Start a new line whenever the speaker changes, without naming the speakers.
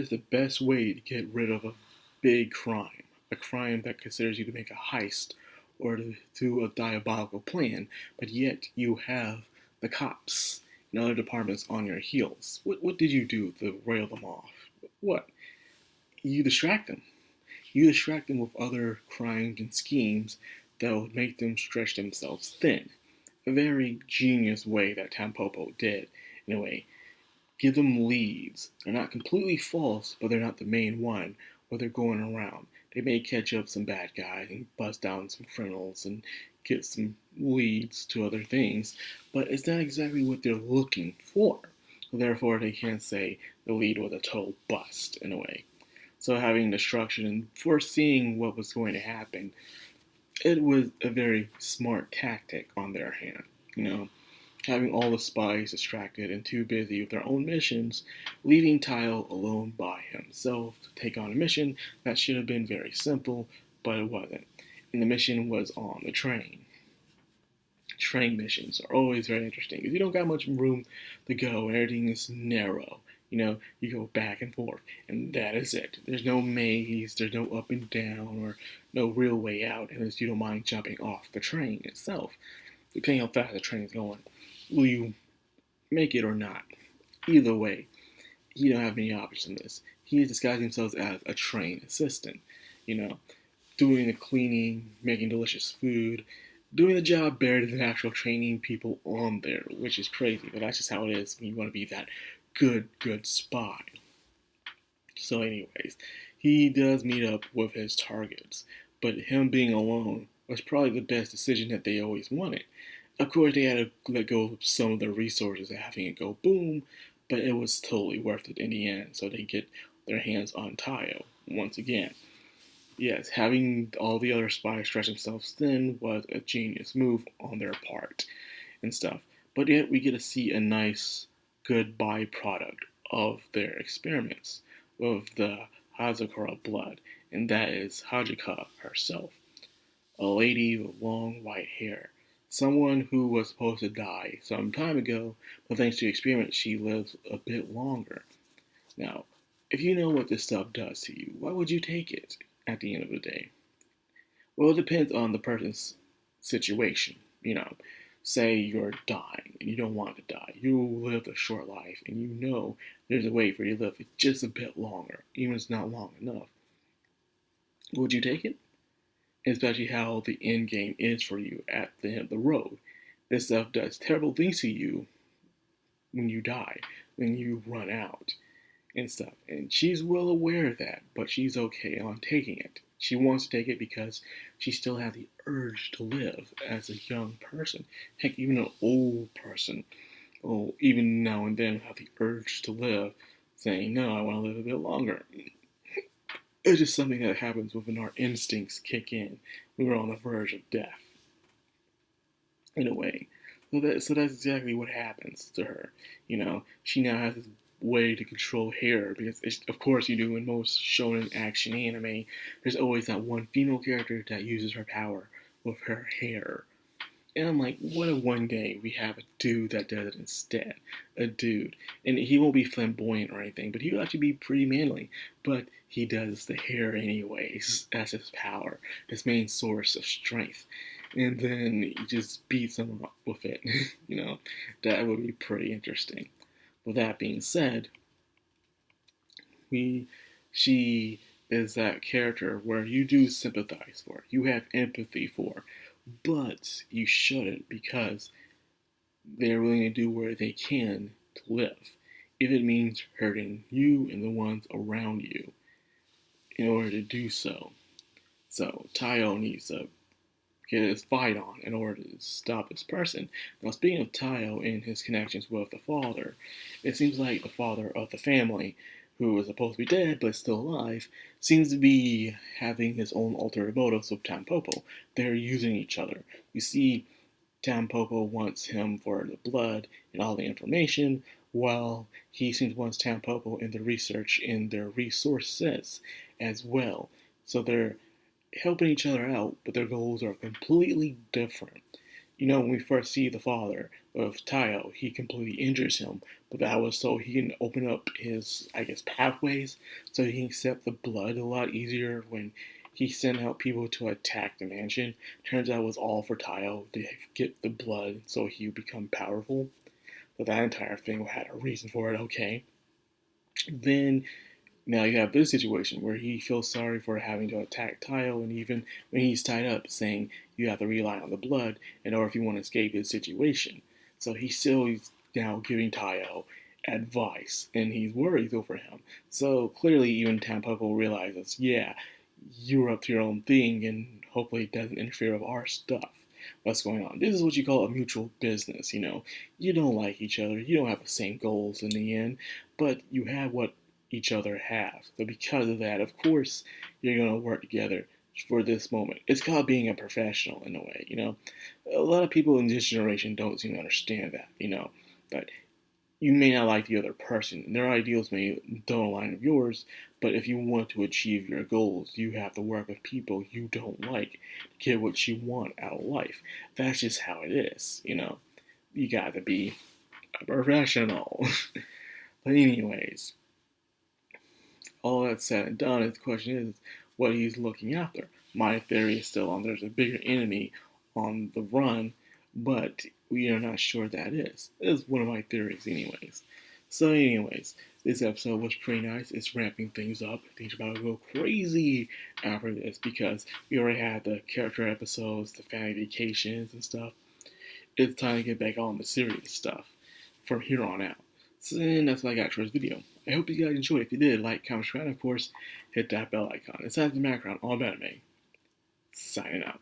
is the best way to get rid of a big crime? A crime that considers you to make a heist or to do a diabolical plan, but yet you have the cops and other departments on your heels. What did you do to rail them off? What? You distract them. You distract them with other crimes and schemes that would make them stretch themselves thin. A very genius way that Tampopo did, in a way. Give them leads. They're not completely false, but they're not the main one where they're going around. They may catch up some bad guys and bust down some criminals and get some leads to other things, but it's not exactly what they're looking for. Therefore, they can't say the lead was a total bust, in a way. So having destruction and foreseeing what was going to happen, it was a very smart tactic on their hand. You know, having all the spies distracted and too busy with their own missions, leaving Tile alone by himself to take on a mission that should have been very simple, but it wasn't. And the mission was on the train. Train missions are always very interesting because you don't got much room to go and everything is narrow. You know, you go back and forth, and that is it. There's no maze, there's no up and down, or no real way out unless you don't mind jumping off the train itself. Depending how fast the train is going, will you make it or not? Either way, he don't have any options in this. He disguised himself as a train assistant, you know, doing the cleaning, making delicious food, doing the job better than actual training people on there, which is crazy, but that's just how it is when you want to be that good spy. So anyways, he does meet up with his targets, but him being alone was probably the best decision that they always wanted. Of course, they had to let go of some of their resources and having it go boom, but it was totally worth it in the end, so they get their hands on Tayo once again. Yes, having all the other spies stretch themselves thin was a genius move on their part and stuff. But yet we get to see a nice, good byproduct of their experiments with the Hazakura blood, and that is Hajika herself, a lady with long white hair. Someone who was supposed to die some time ago, but thanks to experiments, she lives a bit longer. Now, if you know what this stuff does to you, why would you take it at the end of the day? Well, it depends on the person's situation. You know, say you're dying and you don't want to die. You lived a short life and you know there's a way for you to live just a bit longer, even if it's not long enough. Would you take it? Especially how the end game is for you at the end of the road. This stuff does terrible things to you when you die, when you run out and stuff. And she's well aware of that, but she's okay on taking it. She wants to take it because she still has the urge to live as a young person. Heck, even an old person will even now and then have the urge to live, saying, no, I want to live a bit longer. It's just something that happens when our instincts kick in when we're on the verge of death, in a way. So that's exactly what happens to her. You know, she now has this way to control hair because, of course, you do in most shonen action anime. There's always that one female character that uses her power with her hair. And I'm like, what if one day we have a dude that does it instead? A dude. And he won't be flamboyant or anything, but he'll actually be pretty manly. But he does the hair anyways. That's his power, his main source of strength. And then he just beats someone up with it. You know, that would be pretty interesting. With that being said, she is that character where you do sympathize for, you have empathy for, but you shouldn't because they're willing to do where they can to live, if it means hurting you and the ones around you in order to do so. So Tayo needs to get his fight on in order to stop this person. Now, speaking of Tayo and his connections with the father, it seems like the father of the family, who is supposed to be dead but still alive, seems to be having his own ulterior motives with Tampopo. They're using each other. You see, Tampopo wants him for the blood and all the information, while he seems wants Tampopo in the research in their resources as well. So they're helping each other out, but their goals are completely different. when we first see the father of Tayo, he completely injures him, but that was so he can open up his, I guess, pathways, so he can accept the blood a lot easier when he sent out people to attack the mansion. Turns out it was all for Tayo to get the blood so he would become powerful. So that entire thing had a reason for it, okay. Then now you have this situation where he feels sorry for having to attack Tayo, and even when he's tied up, saying you have to rely on the blood in order if you want to escape his situation. So he still is now giving Tayo advice, and he's worried over him. So clearly, even Tampoco realizes, yeah, you're up to your own thing, and hopefully it doesn't interfere with our stuff. What's going on? This is what you call a mutual business. You don't like each other, you don't have the same goals in the end, but you have what each other have. So because of that, of course, you're gonna work together for this moment. It's called being a professional in a way. A lot of people in this generation don't seem to understand that. But you may not like the other person, and their ideals may don't align with yours, but if you want to achieve your goals, you have to work with people you don't like to get what you want out of life. That's just how it is. You got to be a professional. But anyways, all that said and done, the question is what he's looking after. My theory is still on there's a bigger enemy on the run, but we are not sure that is. It's one of my theories, anyways. So, anyways, this episode was pretty nice. It's ramping things up. Things are about to go crazy after this because we already had the character episodes, the family vacations, and stuff. It's time to get back on the serious stuff from here on out. So then that's what I got for this video. I hope you guys enjoyed. If you did, like, comment, subscribe, and of course, hit that bell icon. It's at the background, all about me. Signing out.